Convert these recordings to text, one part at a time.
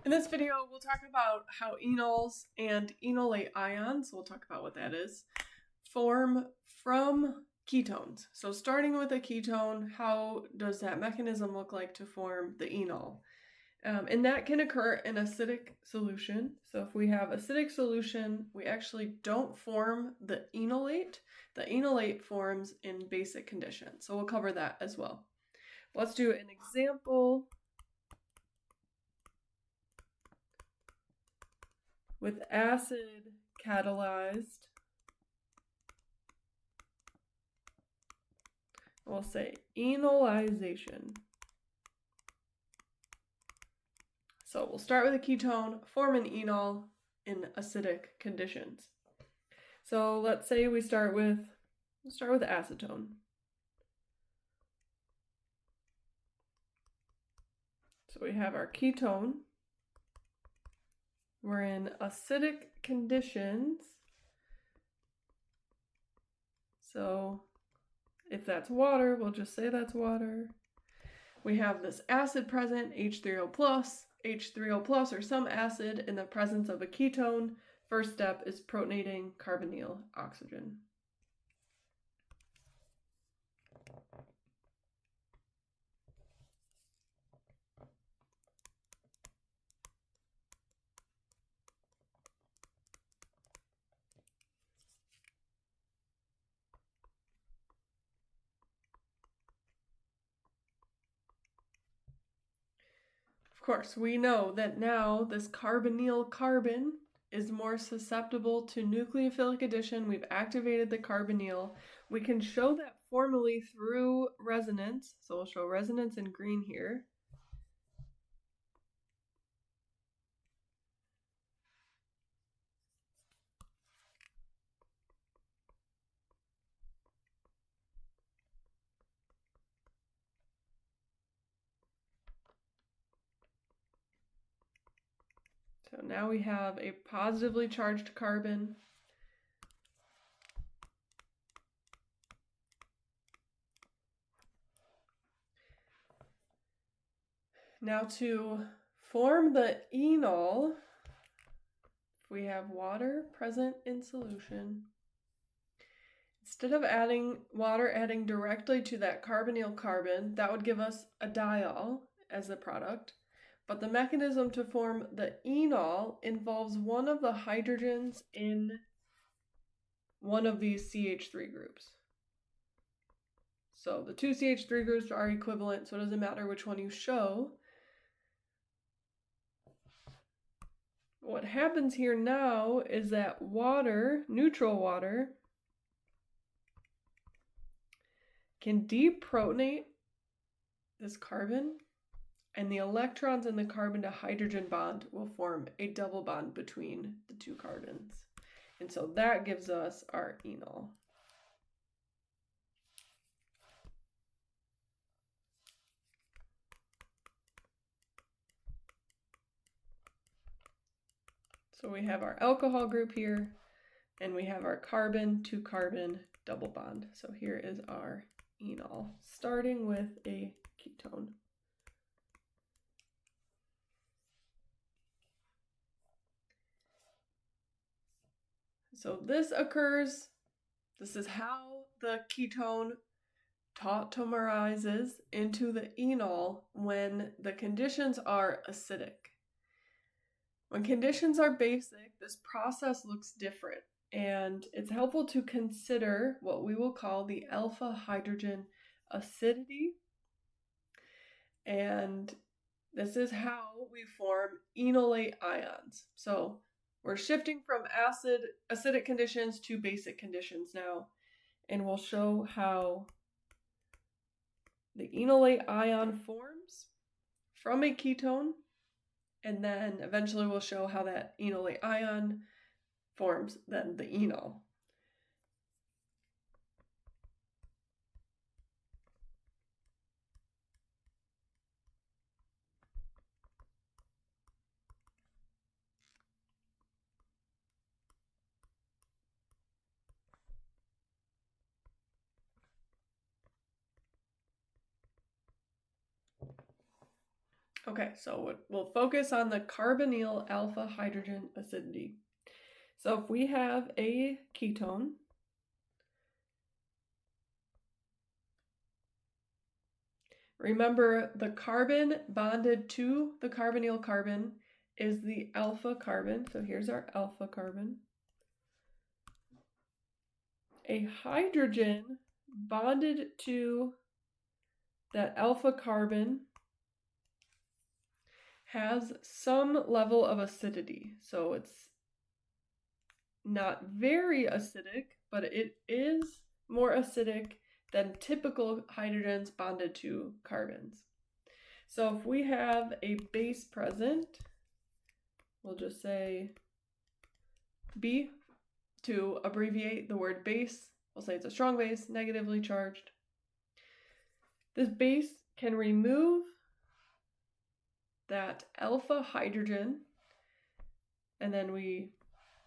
In this video, we'll talk about how enols and enolate ions, we'll talk about what that is, form from ketones. So starting with a ketone, how does that mechanism look like to form the enol? And that can occur in acidic solution. So if we have acidic solution, we actually don't form the enolate. The enolate forms in basic conditions. So we'll cover that as well. Let's do an example with acid catalyzed. We'll say enolization. So we'll start with a ketone, form an enol in acidic conditions. So let's say we start with acetone. So we have our ketone. We're in acidic conditions. So if that's water, we'll just say that's water. We have this acid present, H3O+. H3O+ or some acid in the presence of a ketone. First step is protonating carbonyl oxygen. Of course, we know that now this carbonyl carbon is more susceptible to nucleophilic addition. We've activated the carbonyl. We can show that formally through resonance. So we'll show resonance in green here. So now we have a positively charged carbon. Now to form the enol, if we have water present in solution, instead of adding directly to that carbonyl carbon, that would give us a diol as the product. But the mechanism to form the enol involves one of the hydrogens in one of these CH3 groups. So the two CH3 groups are equivalent, so it doesn't matter which one you show. What happens here now is that water, neutral water, can deprotonate this carbon, and the electrons in the carbon to hydrogen bond will form a double bond between the two carbons. And so that gives us our enol. So we have our alcohol group here, and we have our carbon to carbon double bond. So here is our enol, starting with a ketone. So this occurs, this is how the ketone tautomerizes into the enol when the conditions are acidic. When conditions are basic, this process looks different, and it's helpful to consider what we will call the alpha hydrogen acidity. And this is how we form enolate ions. So we're shifting from acidic conditions to basic conditions now, and we'll show how the enolate ion forms from a ketone, and then eventually we'll show how that enolate ion forms then the enol. Okay, so we'll focus on the carbonyl alpha hydrogen acidity. So if we have a ketone, remember the carbon bonded to the carbonyl carbon is the alpha carbon. So here's our alpha carbon. A hydrogen bonded to that alpha carbon has some level of acidity. So it's not very acidic, but it is more acidic than typical hydrogens bonded to carbons. So if we have a base present, we'll just say B to abbreviate the word base. We'll say it's a strong base, negatively charged. This base can remove that alpha hydrogen, and then we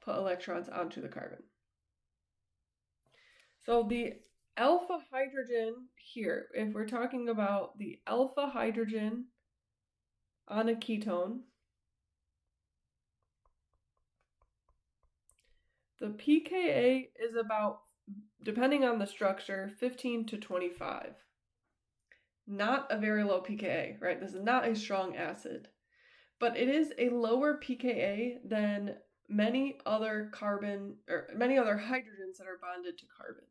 put electrons onto the carbon. So the alpha hydrogen here, if we're talking about the alpha hydrogen on a ketone, the pKa is about, depending on the structure, 15 to 25. Not a very low pKa, right? This is not a strong acid, but it is a lower pKa than many other hydrogens that are bonded to carbons.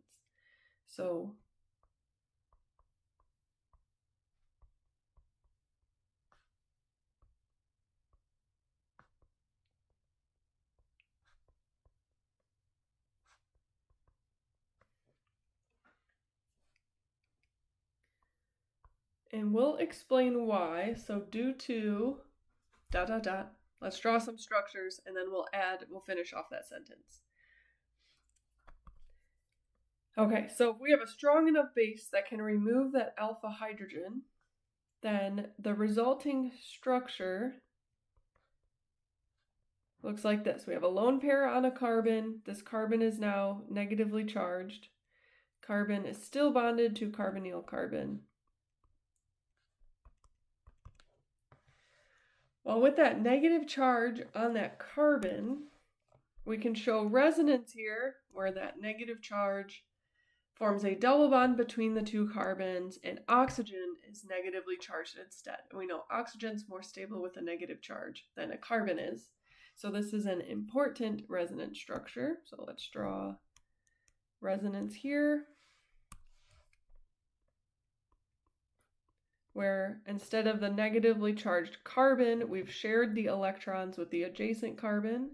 So and we'll explain why. So due to ... Let's draw some structures and then we'll finish off that sentence. Okay, so if we have a strong enough base that can remove that alpha hydrogen, then the resulting structure looks like this. We have a lone pair on a carbon. This carbon is now negatively charged. Carbon is still bonded to carbonyl carbon. Well, with that negative charge on that carbon, we can show resonance here where that negative charge forms a double bond between the two carbons, and oxygen is negatively charged instead. And we know oxygen's more stable with a negative charge than a carbon is. So this is an important resonance structure. So let's draw resonance here, where instead of the negatively charged carbon, we've shared the electrons with the adjacent carbon,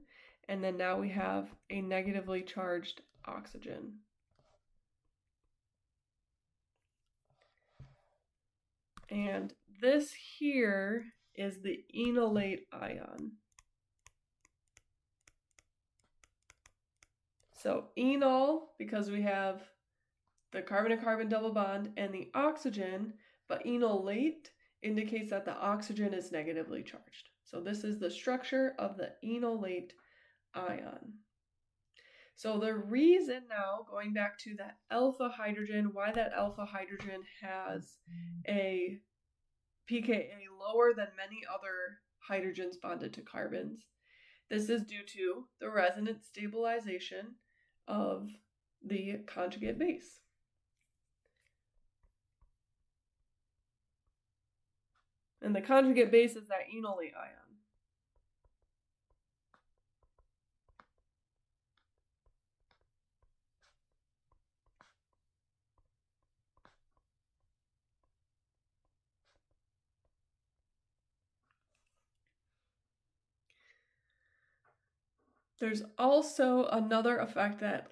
and then now we have a negatively charged oxygen. And this here is the enolate ion. So enol, because we have the carbon-to-carbon double bond and the oxygen, but enolate indicates that the oxygen is negatively charged. So this is the structure of the enolate ion. So the reason now, going back to that alpha hydrogen, why that alpha hydrogen has a pKa lower than many other hydrogens bonded to carbons, this is due to the resonance stabilization of the conjugate base. And the conjugate base is that enolate ion. There's also another effect that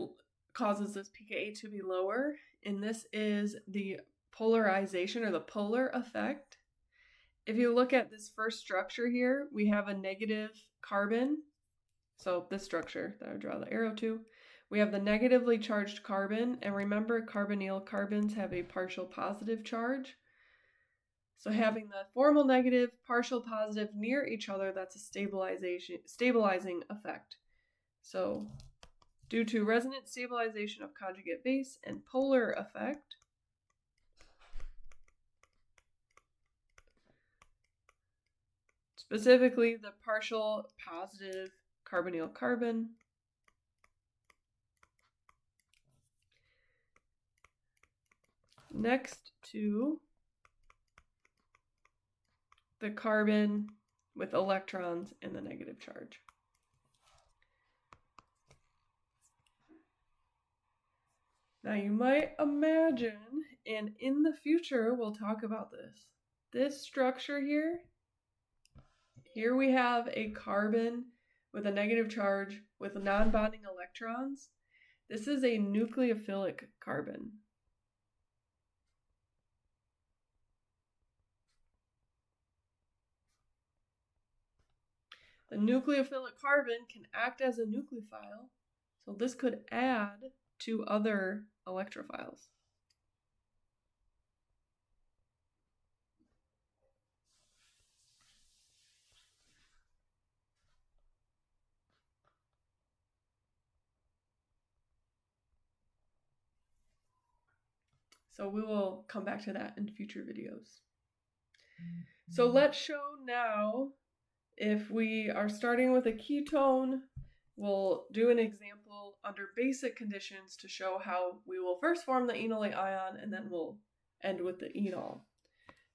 causes this pKa to be lower, and this is the polarization or the polar effect. If you look at this first structure here, we have a negative carbon. So this structure that I draw the arrow to, we have the negatively charged carbon, and remember carbonyl carbons have a partial positive charge. So having the formal negative, partial positive near each other, that's a stabilizing effect. So due to resonance stabilization of conjugate base and polar effect, specifically the partial positive carbonyl carbon. Next to the carbon with electrons and the negative charge. Now you might imagine, and in the future we'll talk about this structure here we have a carbon with a negative charge with non-bonding electrons. This is a nucleophilic carbon. The nucleophilic carbon can act as a nucleophile, so this could add to other electrophiles. So we will come back to that in future videos. So let's show now, if we are starting with a ketone, we'll do an example under basic conditions to show how we will first form the enolate ion and then we'll end with the enol.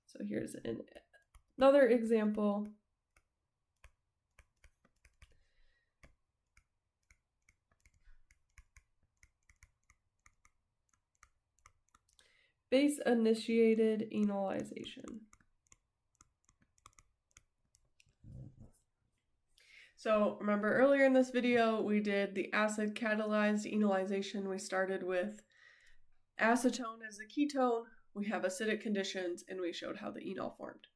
So here's another example. Base-initiated enolization. So remember earlier in this video, we did the acid-catalyzed enolization. We started with acetone as the ketone. We have acidic conditions, and we showed how the enol formed.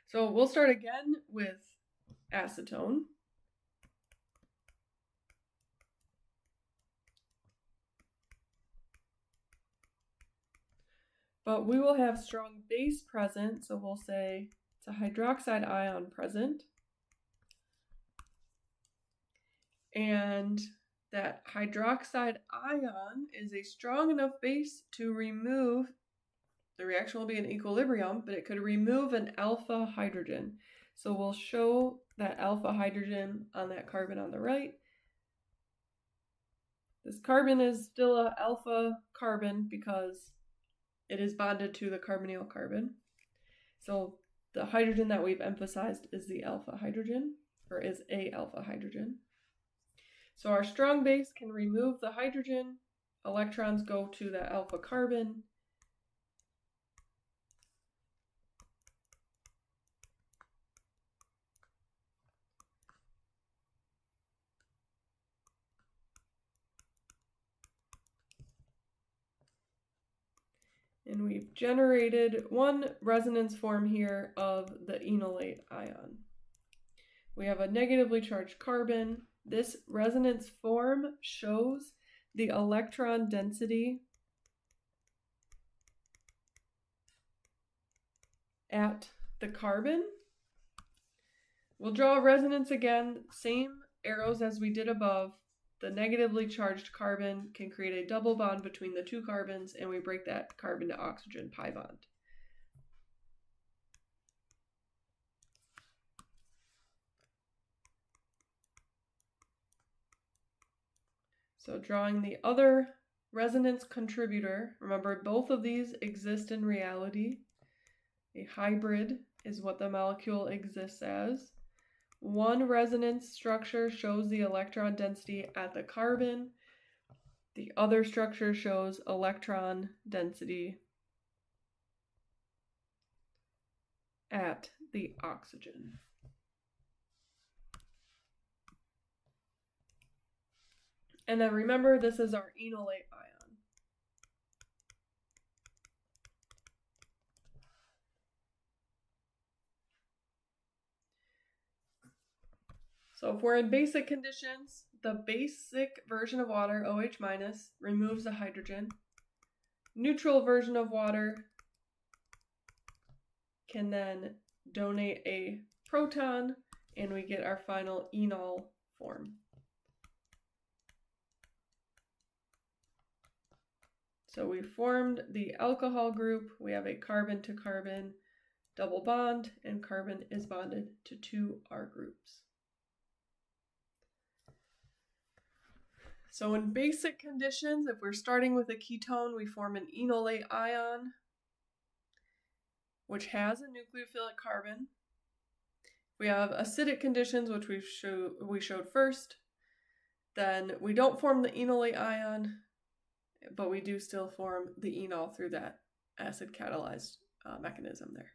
So we'll start again with acetone. But we will have strong base present, so we'll say it's a hydroxide ion present. And that hydroxide ion is a strong enough base to remove, the reaction will be in equilibrium, but it could remove an alpha hydrogen. So we'll show that alpha hydrogen on that carbon on the right. This carbon is still an alpha carbon because it is bonded to the carbonyl carbon. So the hydrogen that we've emphasized is the alpha hydrogen, or is a alpha hydrogen. So our strong base can remove the hydrogen, electrons go to the alpha carbon. And we've generated one resonance form here of the enolate ion. We have a negatively charged carbon. This resonance form shows the electron density at the carbon. We'll draw a resonance again, same arrows as we did above. The negatively charged carbon can create a double bond between the two carbons, and we break that carbon to oxygen pi bond. So drawing the other resonance contributor, remember both of these exist in reality. A hybrid is what the molecule exists as. One resonance structure shows the electron density at the carbon. The other structure shows electron density at the oxygen. And then remember, this is our enolate ion. So if we're in basic conditions, the basic version of water, OH-, removes the hydrogen. Neutral version of water can then donate a proton, and we get our final enol form. So we formed the alcohol group. We have a carbon to carbon double bond, and carbon is bonded to 2 R groups. So in basic conditions, if we're starting with a ketone, we form an enolate ion, which has a nucleophilic carbon. We have acidic conditions, which we showed first. Then we don't form the enolate ion, but we do still form the enol through that acid catalyzed mechanism there.